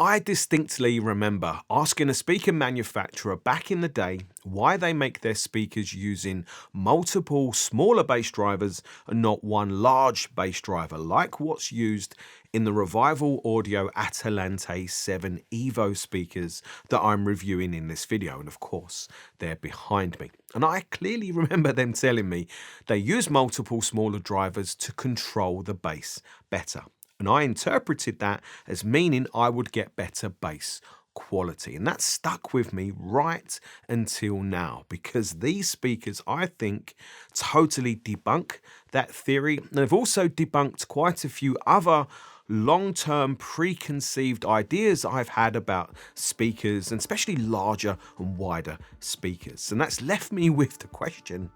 I distinctly remember asking a speaker manufacturer back in the day why they make their speakers using multiple smaller bass drivers and not one large bass driver, like what's used in the Revival Audio Atalante 7 Evo speakers that I'm reviewing in this video. And of course, they're behind me. And I clearly remember them telling me they use multiple smaller drivers to control the bass better. And I interpreted that as meaning I would get better bass quality. And that stuck with me right until now, because these speakers, I think, totally debunk that theory. And they've also debunked quite a few other long-term preconceived ideas I've had about speakers, and especially larger and wider speakers. And that's left me with the question,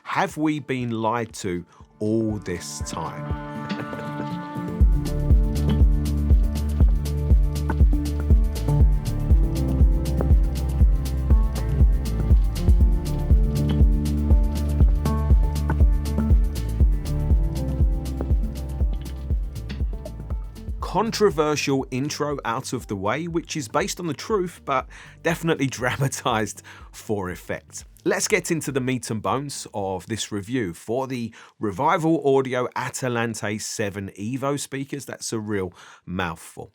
have we been lied to all this time? Controversial intro out of the way, which is based on the truth, but definitely dramatized for effect. Let's get into the meat and bones of this review for the Revival Audio Atalante 7 Evo speakers. That's a real mouthful.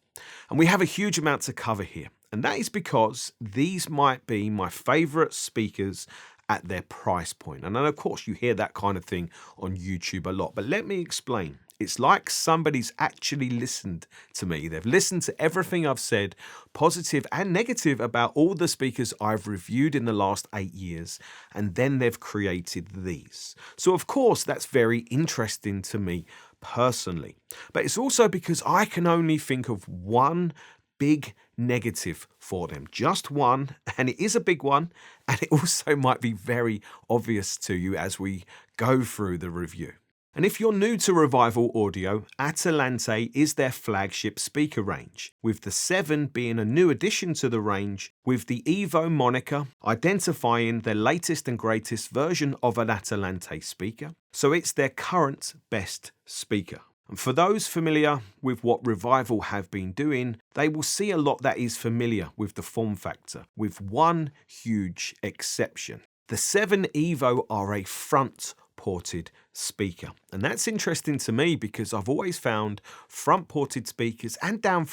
And we have a huge amount to cover here. And that is because these might be my favorite speakers at their price point. And then of course you hear that kind of thing on YouTube a lot, but let me explain. It's like somebody's actually listened to me. They've listened to everything I've said, positive and negative, about all the speakers I've reviewed in the last 8 years, and then they've created these. So of course, that's very interesting to me personally. But it's also because I can only think of one big negative for them, just one, and it is a big one, and it also might be very obvious to you as we go through the review. And if you're new to Revival Audio, Atalante is their flagship speaker range, with the 7 being a new addition to the range, with the Evo moniker identifying their latest and greatest version of an Atalante speaker. So it's their current best speaker. And for those familiar with what Revival have been doing, they will see a lot that is familiar with the form factor, with one huge exception. The 7 Evo are a front ported speaker. And that's interesting to me because I've always found front ported speakers and down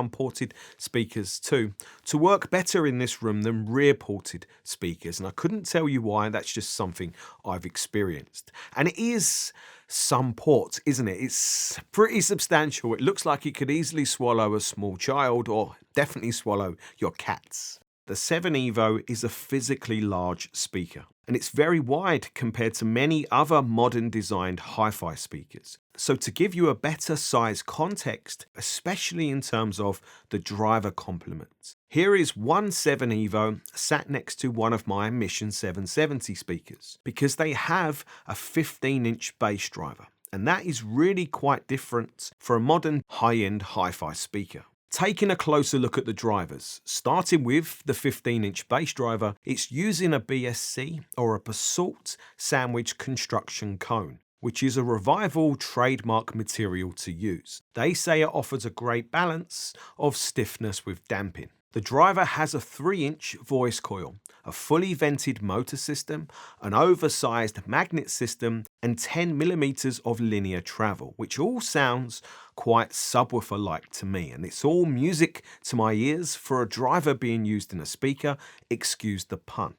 ported speakers too to work better in this room than rear ported speakers. And I couldn't tell you why. That's just something I've experienced. And it is some ports, isn't it? It's pretty substantial. It looks like it could easily swallow a small child, or definitely swallow your cats. The 7 Evo is a physically large speaker, and it's very wide compared to many other modern designed hi-fi speakers. So to give you a better size context, especially in terms of the driver complement, here is one 7 Evo sat next to one of my Mission 770 speakers, because they have a 15-inch bass driver, and that is really quite different for a modern high-end hi-fi speaker. Taking a closer look at the drivers, starting with the 15-inch bass driver, it's using a BSC, or a basalt sandwich construction cone, which is a Revival trademark material to use. They say it offers a great balance of stiffness with damping. The driver has a 3-inch voice coil, a fully vented motor system, an oversized magnet system, and 10mm of linear travel, which all sounds quite subwoofer-like to me. And it's all music to my ears for a driver being used in a speaker, excuse the pun.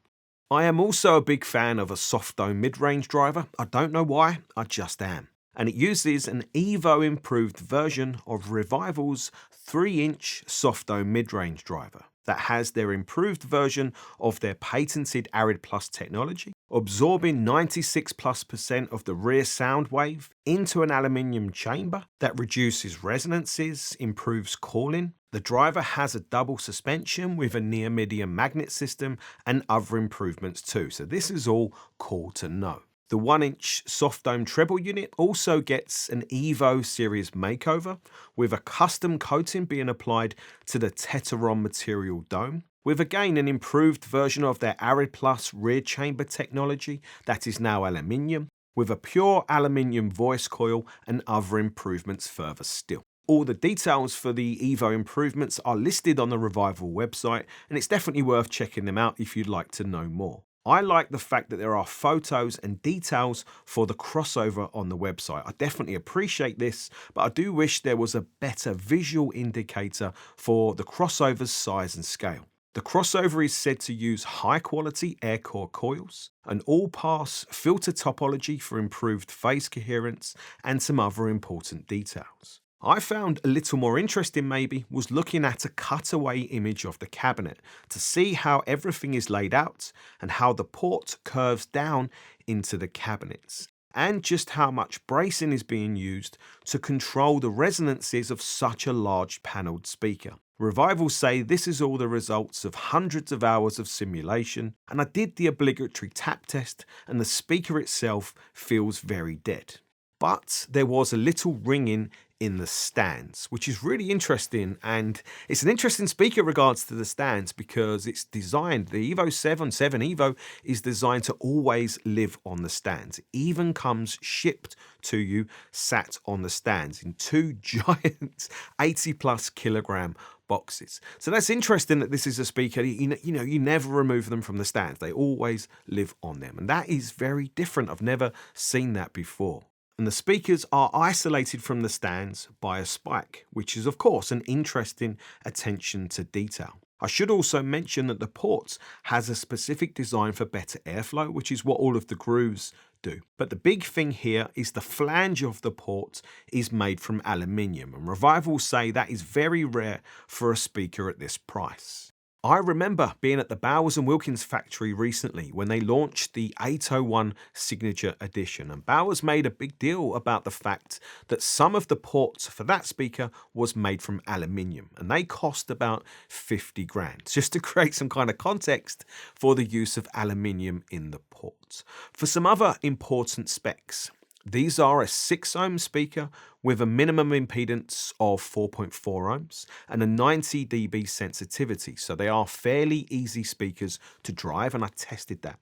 I am also a big fan of a soft dome mid-range driver. I don't know why, I just am. And it uses an Evo improved version of Revival's 3-inch soft dome mid-range driver that has their improved version of their patented Arid Plus technology, absorbing 96+% of the rear sound wave into an aluminium chamber that reduces resonances, improves calling. The driver has a double suspension with a near-medium magnet system and other improvements too. So this is all cool to know. The 1-inch soft dome treble unit also gets an Evo series makeover, with a custom coating being applied to the Teteron material dome, with again an improved version of their Arid Plus rear chamber technology that is now aluminium, with a pure aluminium voice coil and other improvements further still. All the details for the Evo improvements are listed on the Revival website, and it's definitely worth checking them out if you'd like to know more. I like the fact that there are photos and details for the crossover on the website. I definitely appreciate this, but I do wish there was a better visual indicator for the crossover's size and scale. The crossover is said to use high-quality air core coils, an all-pass filter topology for improved phase coherence, and some other important details. I found a little more interesting maybe was looking at a cutaway image of the cabinet to see how everything is laid out and how the port curves down into the cabinets, and just how much bracing is being used to control the resonances of such a large panelled speaker. Revival say this is all the results of hundreds of hours of simulation, and I did the obligatory tap test and the speaker itself feels very dead. But there was a little ringing in the stands, which is really interesting, and it's an interesting speaker regards to the stands because it's designed, the Evo 7 Evo is designed to always live on the stands. It even comes shipped to you sat on the stands in two giant 80+ kilogram boxes. So that's interesting that this is a speaker, you never remove them from the stands. They always live on them, and that is very different. I've never seen that before. And the speakers are isolated from the stands by a spike, which is of course an interesting attention to detail. I should also mention that the port has a specific design for better airflow, which is what all of the grooves do. But the big thing here is the flange of the port is made from aluminium, and Revival say that is very rare for a speaker at this price. I remember being at the Bowers & Wilkins factory recently when they launched the 801 Signature Edition, and Bowers made a big deal about the fact that some of the ports for that speaker was made from aluminium, and they cost about 50 grand, just to create some kind of context for the use of aluminium in the ports. For some other important specs, these are a 6 ohm speaker with a minimum impedance of 4.4 ohms and a 90 dB sensitivity. So they are fairly easy speakers to drive, and I tested that.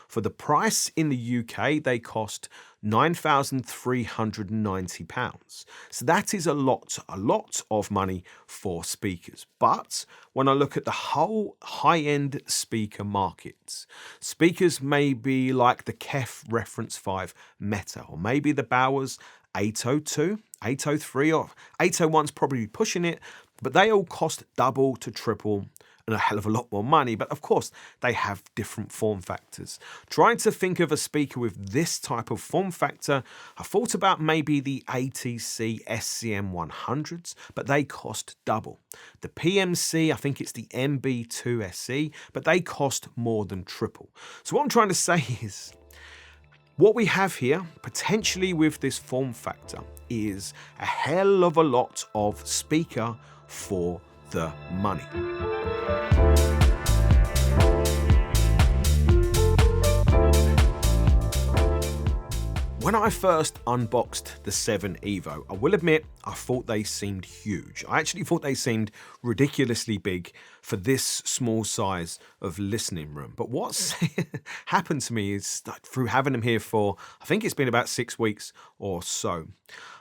For the price in the UK, they cost £9,390. So that is a lot of money for speakers. But when I look at the whole high-end speaker markets, speakers may be like the KEF Reference 5 Meta, or maybe the Bowers 802, 803, or 801's probably pushing it, but they all cost double to triple and a hell of a lot more money, but of course they have different form factors. Trying to think of a speaker with this type of form factor, I thought about maybe the ATC SCM 100s, but they cost double. The PMC, I think it's the MB2 SE, but they cost more than triple. So what I'm trying to say is, what we have here, potentially with this form factor, is a hell of a lot of speaker for the money. When I first unboxed the 7 Evo, I will admit I thought they seemed huge. I actually thought they seemed ridiculously big for this small size of listening room. But what's happened to me is that through having them here for, I think it's been about 6 weeks or so,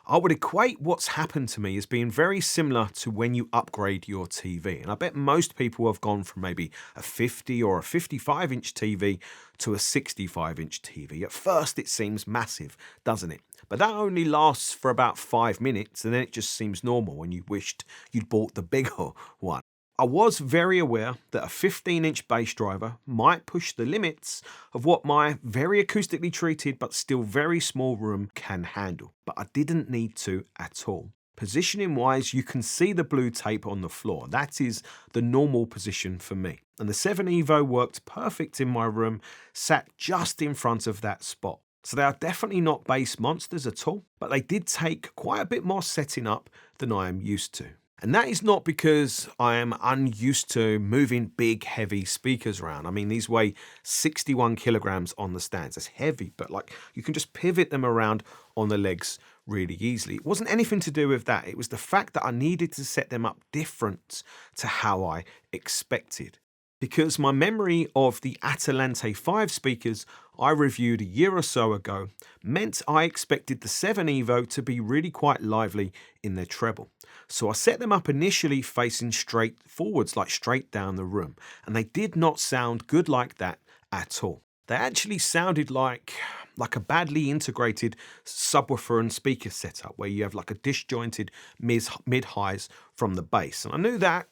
I would equate what's happened to me as being very similar to when you upgrade your TV. And I bet most people have gone from maybe a 50 or a 55-inch TV to a 65-inch TV. At first it seems massive, doesn't it? But that only lasts for about 5 minutes, and then it just seems normal when you wished you'd bought the bigger one. I was very aware that a 15-inch bass driver might push the limits of what my very acoustically treated but still very small room can handle, but I didn't need to at all. Positioning wise, you can see the blue tape on the floor. That is the normal position for me. And the 7 Evo worked perfect in my room, sat just in front of that spot. So they are definitely not bass monsters at all, but they did take quite a bit more setting up than I am used to. And that is not because I am unused to moving big, heavy speakers around. I mean, these weigh 61 kilograms on the stands. That's heavy, but like you can just pivot them around on the legs really easily. It wasn't anything to do with that. It was the fact that I needed to set them up different to how I expected. because my memory of the Atalante 5 speakers I reviewed a year or so ago meant I expected the 7 Evo to be really quite lively in their treble. So I set them up initially facing straight forwards, like straight down the room, and they did not sound good like that at all. They actually sounded like a badly integrated subwoofer and speaker setup where you have like a disjointed mid-highs from the bass. And I knew that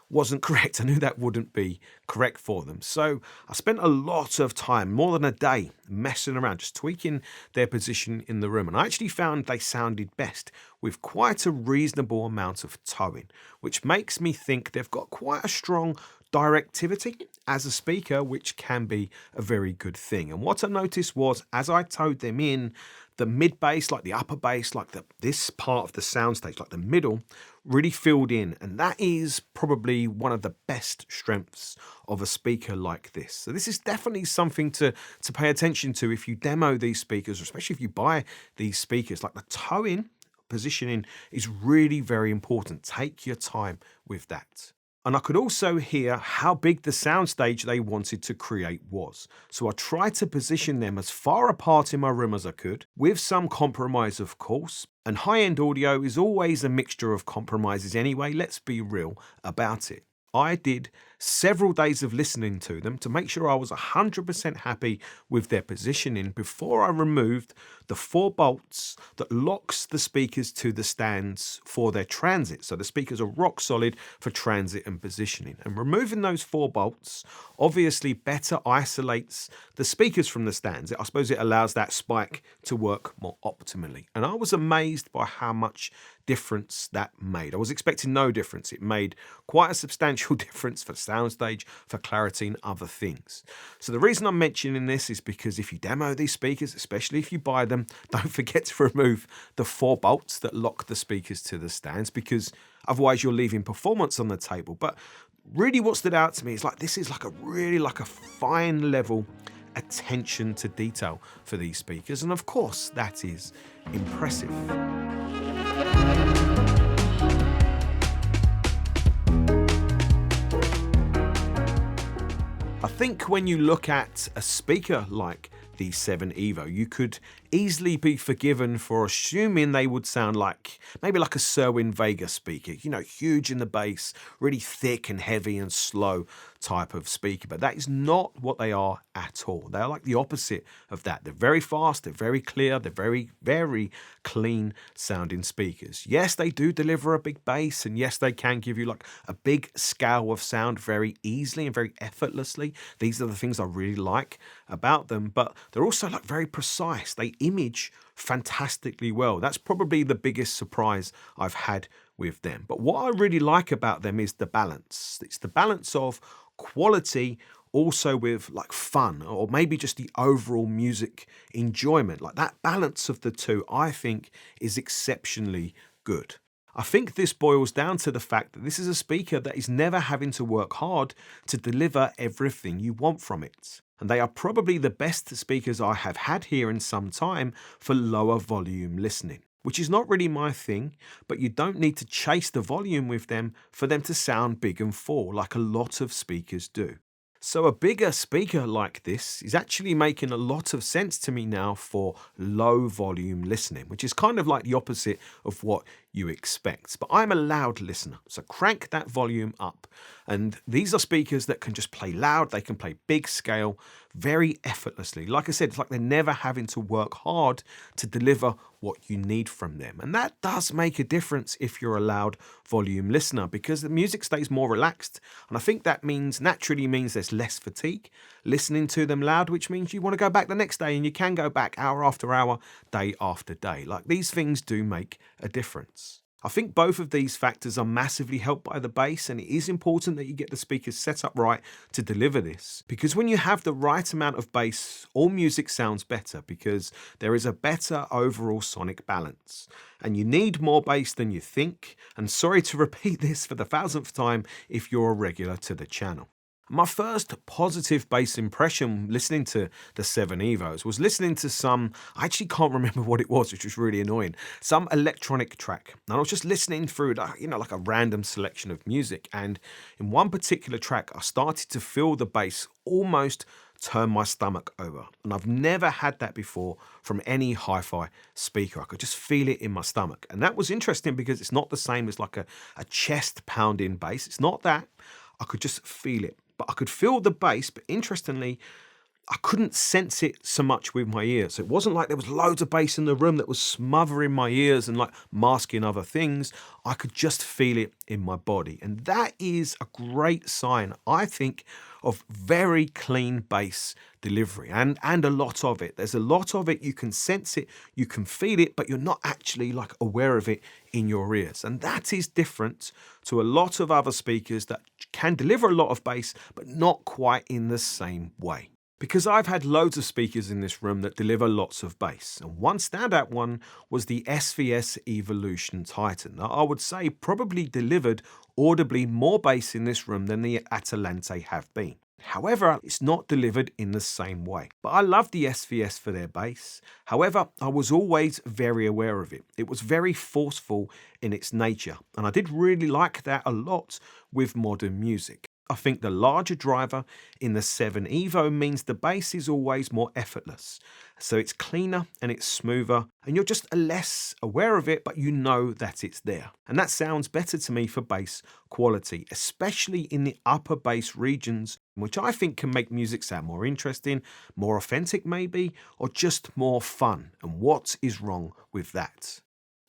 wasn't correct. I knew that wouldn't be correct for them. So I spent a lot of time, more than a day, messing around, just tweaking their position in the room. And I actually found they sounded best with quite a reasonable amount of towing, which makes me think they've got quite a strong directivity as a speaker, which can be a very good thing. And what I noticed was, as I towed them in, the mid bass, like the upper bass, like this part of the soundstage, like the middle, really filled in. And that is probably one of the best strengths of a speaker like this. So this is definitely something to pay attention to if you demo these speakers, or especially if you buy these speakers. Like the towing, positioning is really very important. Take your time with that. And I could also hear how big the soundstage they wanted to create was. So I tried to position them as far apart in my room as I could, with some compromise of course. And high-end audio is always a mixture of compromises anyway, let's be real about it. I did several days of listening to them to make sure I was 100% happy with their positioning before I removed the 4 bolts that locks the speakers to the stands for their transit. So the speakers are rock solid for transit and positioning. And removing those 4 bolts obviously better isolates the speakers from the stands. I suppose it allows that spike to work more optimally. And I was amazed by how much difference that made. I was expecting no difference. It made quite a substantial difference for soundstage, for clarity and other things. So the reason I'm mentioning this is because if you demo these speakers, especially if you buy them, don't forget to remove the 4 bolts that lock the speakers to the stands, because otherwise you're leaving performance on the table. But really what stood out to me is this is a fine level attention to detail for these speakers. And of course that is impressive. I think when you look at a speaker like the 7 Evo, you could easily be forgiven for assuming they would sound maybe like a Cerwin-Vega speaker, huge in the bass, really thick and heavy and slow type of speaker. But that is not what they are at all. They're like the opposite of that. They're very fast, they're very clear, they're very, very clean sounding speakers. Yes, they do deliver a big bass, and yes, they can give you a big scale of sound very easily and very effortlessly. These are the things I really like about them, but they're also very precise. They image fantastically well. That's probably the biggest surprise I've had with them. But what I really like about them is the balance. It's the balance of quality also with fun, or maybe just the overall music enjoyment. That balance of the two, I think, is exceptionally good. I think this boils down to the fact that this is a speaker that is never having to work hard to deliver everything you want from it. And they are probably the best speakers I have had here in some time for lower volume listening, which is not really my thing, but you don't need to chase the volume with them for them to sound big and full like a lot of speakers do. So a bigger speaker like this is actually making a lot of sense to me now for low volume listening, which is kind of like the opposite of what you expect. But I'm a loud listener, so crank that volume up. And these are speakers that can just play loud, they can play big scale very effortlessly. Like I said, it's like they're never having to work hard to deliver what you need from them. And that does make a difference if you're a loud volume listener, because the music stays more relaxed. And I think that naturally means there's less fatigue listening to them loud, which means you want to go back the next day, and you can go back hour after hour, day after day. These things do make a difference. I think both of these factors are massively helped by the bass, and it is important that you get the speakers set up right to deliver this, because when you have the right amount of bass, all music sounds better because there is a better overall sonic balance. And you need more bass than you think, and sorry to repeat this for the 1000th time if you're a regular to the channel. My first positive bass impression listening to the 7 Evos was listening to I actually can't remember what it was, which was really annoying, some electronic track. And I was just listening through, like a random selection of music. And in one particular track, I started to feel the bass almost turn my stomach over. And I've never had that before from any hi-fi speaker. I could just feel it in my stomach. And that was interesting because it's not the same as like a chest pounding bass. It's not that. I could just feel it. But I could feel the bass, but interestingly, I couldn't sense it so much with my ears. It wasn't like there was loads of bass in the room that was smothering my ears and like masking other things. I could just feel it in my body. And that is a great sign, I think, of very clean bass delivery and a lot of it. There's a lot of it, you can sense it, you can feel it, but you're not actually like aware of it in your ears. And that is different to a lot of other speakers that can deliver a lot of bass, but not quite in the same way. Because I've had loads of speakers in this room that deliver lots of bass, and one standout one was the SVS Evolution Titan. Now, I would say probably delivered audibly more bass in this room than the Atalante have been. However, it's not delivered in the same way. But I love the SVS for their bass. However, I was always very aware of it. It was very forceful in its nature, and I did really like that a lot with modern music. I think the larger driver in the 7 Evo means the bass is always more effortless. So it's cleaner and it's smoother, and you're just less aware of it, but you know that it's there. And that sounds better to me for bass quality, especially in the upper bass regions, which I think can make music sound more interesting, more authentic maybe, or just more fun. And what is wrong with that?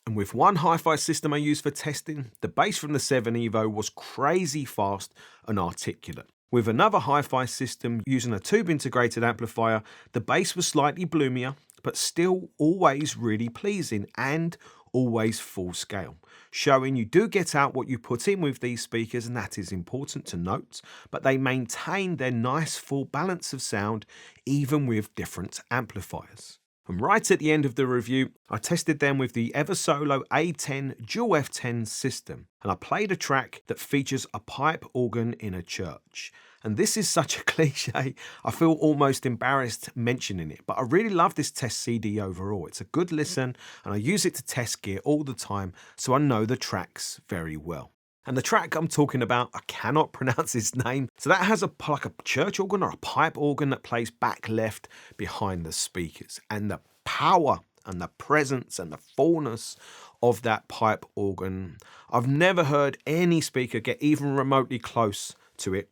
And with one hi-fi system I used for testing, the bass from the 7 Evo was crazy fast and articulate. With another hi-fi system using a tube integrated amplifier, the bass was slightly bloomier, but still always really pleasing and always full scale, showing you do get out what you put in with these speakers, and that is important to note, but they maintain their nice full balance of sound even with different amplifiers. And right at the end of the review, I tested them with the Eversolo A10 Dual F10 system, and I played a track that features a pipe organ in a church. And this is such a cliche, I feel almost embarrassed mentioning it, but I really love this test CD overall. It's a good listen, and I use it to test gear all the time, so I know the tracks very well. And the track I'm talking about, I cannot pronounce its name. So that has like a church organ or a pipe organ that plays back left behind the speakers. And the power and the presence and the fullness of that pipe organ, I've never heard any speaker get even remotely close to it.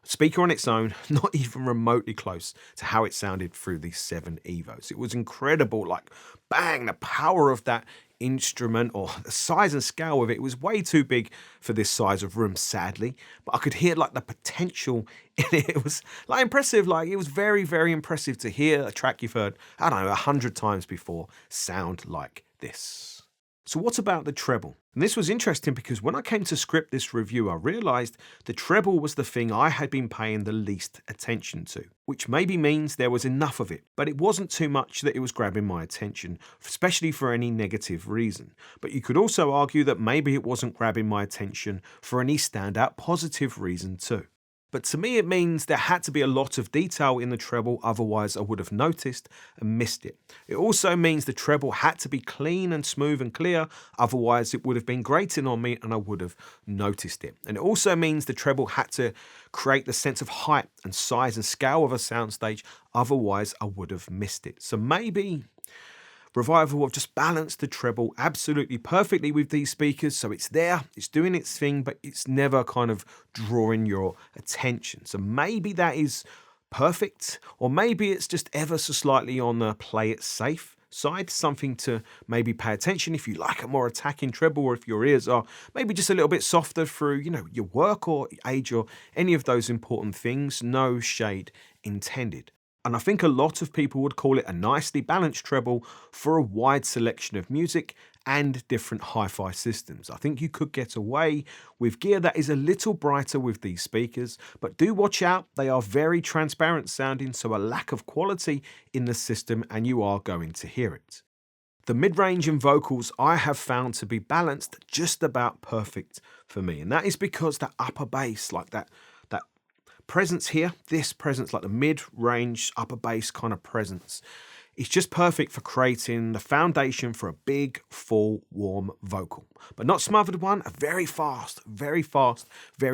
Speaker on its own, not even remotely close to how it sounded through these 7 Evos. It was incredible, like bang, the power of that instrument, or the size and scale of it was way too big for this size of room, sadly, but I could hear like the potential in it. It was like impressive, like it was very, very impressive to hear a track you've heard, I don't know, 100 times before sound like this. So what about the treble? And this was interesting because when I came to script this review, I realized the treble was the thing I had been paying the least attention to, which maybe means there was enough of it, but it wasn't too much that it was grabbing my attention, especially for any negative reason. But you could also argue that maybe it wasn't grabbing my attention for any standout positive reason too. But to me, it means there had to be a lot of detail in the treble, otherwise I would have noticed and missed it. It also means the treble had to be clean and smooth and clear, otherwise it would have been grating on me and I would have noticed it. And it also means the treble had to create the sense of height and size and scale of a soundstage, otherwise I would have missed it. So maybe Revival have just balanced the treble absolutely perfectly with these speakers, so it's there, it's doing its thing, but it's never kind of drawing your attention. So maybe that is perfect, or maybe it's just ever so slightly on the play it safe side, something to maybe pay attention if you like a more attacking treble, or if your ears are maybe just a little bit softer through, your work or age or any of those important things. No shade intended. And I think a lot of people would call it a nicely balanced treble for a wide selection of music and different hi-fi systems. I think you could get away with gear that is a little brighter with these speakers, but do watch out, they are very transparent sounding, so a lack of quality in the system and you are going to hear it. The mid-range and vocals I have found to be balanced just about perfect for me, and that is because that upper bass, like that presence here, this presence, like the mid-range, upper bass kind of presence, it's just perfect for creating the foundation for a big, full, warm vocal. But not smothered one, a very fast, very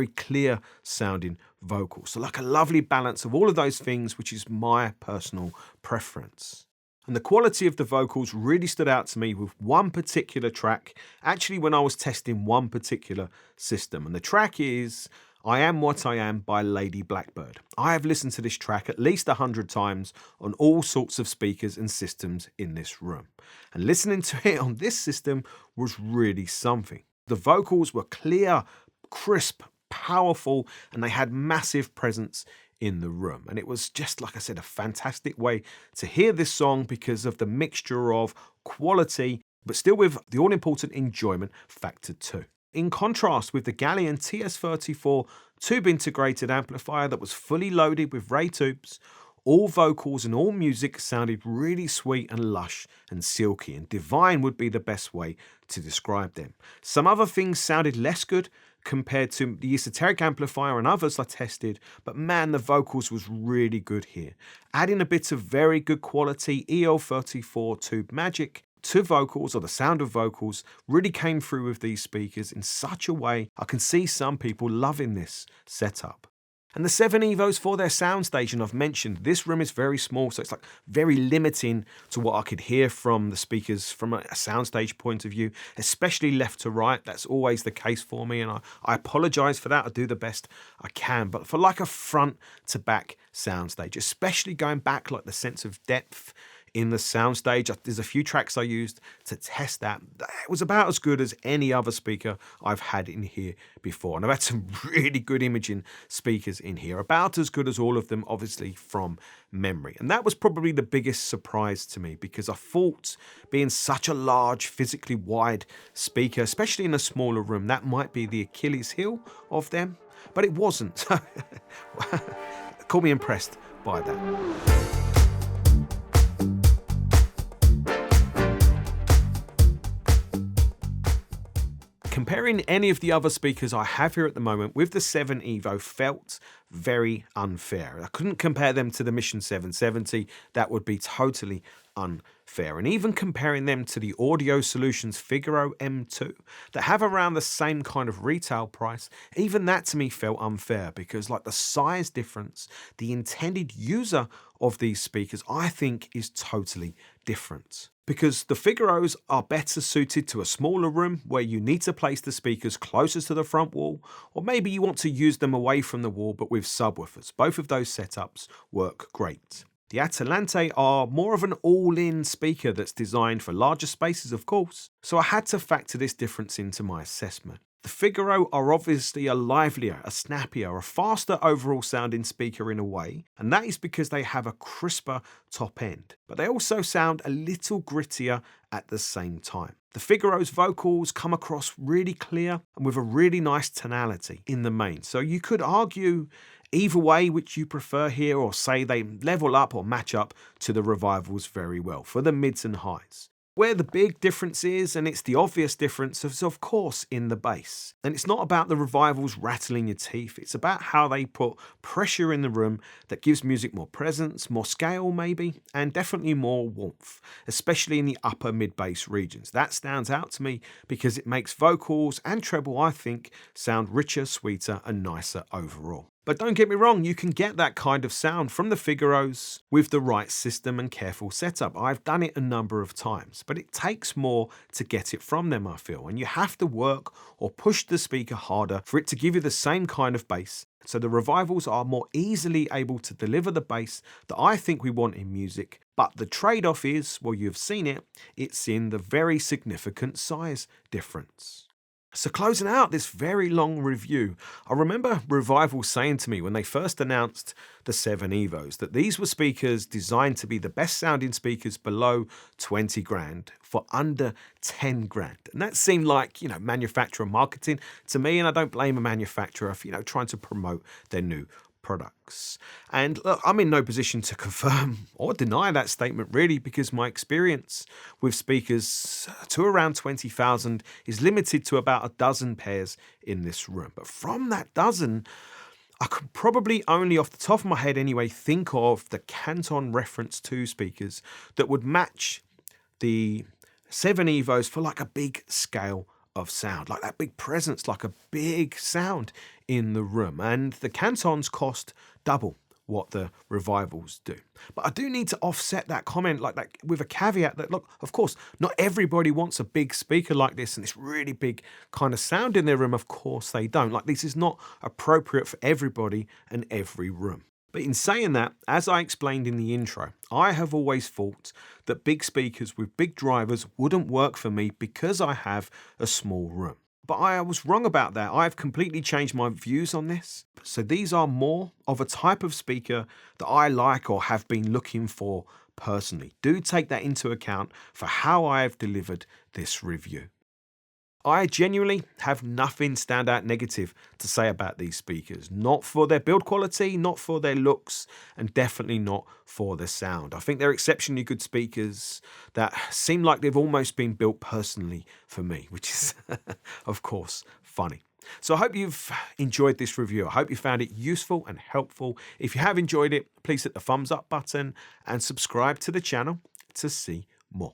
clear sounding vocal. So like a lovely balance of all of those things, which is my personal preference. And the quality of the vocals really stood out to me with one particular track, actually when I was testing one particular system. And the track is I Am What I Am by Lady Blackbird. I have listened to this track at least 100 times on all sorts of speakers and systems in this room. And listening to it on this system was really something. The vocals were clear, crisp, powerful, and they had massive presence in the room. And it was just, like I said, a fantastic way to hear this song because of the mixture of quality, but still with the all-important enjoyment factor too. In contrast with the Galleon TS34 tube integrated amplifier that was fully loaded with Ray tubes, all vocals and all music sounded really sweet and lush and silky, and divine would be the best way to describe them. Some other things sounded less good compared to the esoteric amplifier and others I tested, but man, the vocals was really good here. Adding a bit of very good quality EL34 tube magic to vocals, or the sound of vocals, really came through with these speakers in such a way I can see some people loving this setup. And the 7 Evos for their soundstage, and I've mentioned this room is very small, so it's like very limiting to what I could hear from the speakers from a soundstage point of view, especially left to right. That's always the case for me, and I apologize for that. I do the best I can, but for like a front to back soundstage, especially going back, like the sense of depth in the soundstage, there's a few tracks I used to test that. It was about as good as any other speaker I've had in here before. And I've had some really good imaging speakers in here, about as good as all of them, obviously from memory. And that was probably the biggest surprise to me, because I thought being such a large, physically wide speaker, especially in a smaller room, that might be the Achilles heel of them, but it wasn't. Call me impressed by that. Comparing any of the other speakers I have here at the moment with the 7 Evo felt very unfair. I couldn't compare them to the Mission 770. That would be totally unfair. And even comparing them to the Audio Solutions Figaro M2 that have around the same kind of retail price, even that to me felt unfair, because like the size difference, the intended user of these speakers, I think is totally different. Because the Figaros are better suited to a smaller room where you need to place the speakers closer to the front wall, or maybe you want to use them away from the wall but with subwoofers. Both of those setups work great. The Atalante are more of an all-in speaker that's designed for larger spaces, of course, so I had to factor this difference into my assessment. The Figaro are obviously a livelier, a snappier, a faster overall sounding speaker in a way, and that is because they have a crisper top end, but they also sound a little grittier at the same time. The Figaro's vocals come across really clear and with a really nice tonality in the main, so you could argue either way which you prefer here, or say they level up or match up to the Revivals very well for the mids and highs. Where the big difference is, and it's the obvious difference, is of course in the bass. And it's not about the Revivals rattling your teeth, it's about how they put pressure in the room that gives music more presence, more scale maybe, and definitely more warmth, especially in the upper mid-bass regions. That stands out to me because it makes vocals and treble, I think, sound richer, sweeter and nicer overall. But don't get me wrong, you can get that kind of sound from the Figaros with the right system and careful setup. I've done it a number of times, but it takes more to get it from them, I feel, and you have to work or push the speaker harder for it to give you the same kind of bass. So the Revivals are more easily able to deliver the bass that I think we want in music, but the trade-off is, well, you've seen it, it's in the very significant size difference. So closing out this very long review, I remember Revival saying to me when they first announced the 7 Evos that these were speakers designed to be the best sounding speakers below 20 grand for under 10 grand. And that seemed like, manufacturer marketing to me, and I don't blame a manufacturer for, trying to promote their new products. And look, I'm in no position to confirm or deny that statement really, because my experience with speakers to around 20,000 is limited to about a dozen pairs in this room. But from that dozen, I could probably only off the top of my head anyway think of the Canton Reference 2 speakers that would match the 7 Evos for like a big scale of sound, like that big presence, like a big sound in the room. And the Cantons cost double what the Revivals do. But I do need to offset that comment like that with a caveat that, look, of course, not everybody wants a big speaker like this and this really big kind of sound in their room. Of course they don't. Like, this is not appropriate for everybody and every room. But in saying that, as I explained in the intro, I have always thought that big speakers with big drivers wouldn't work for me because I have a small room. But I was wrong about that. I've completely changed my views on this. So these are more of a type of speaker that I like or have been looking for personally. Do take that into account for how I have delivered this review. I genuinely have nothing standout negative to say about these speakers. Not for their build quality, not for their looks, and definitely not for the sound. I think they're exceptionally good speakers that seem like they've almost been built personally for me, which is, of course, funny. So I hope you've enjoyed this review. I hope you found it useful and helpful. If you have enjoyed it, please hit the thumbs up button and subscribe to the channel to see more.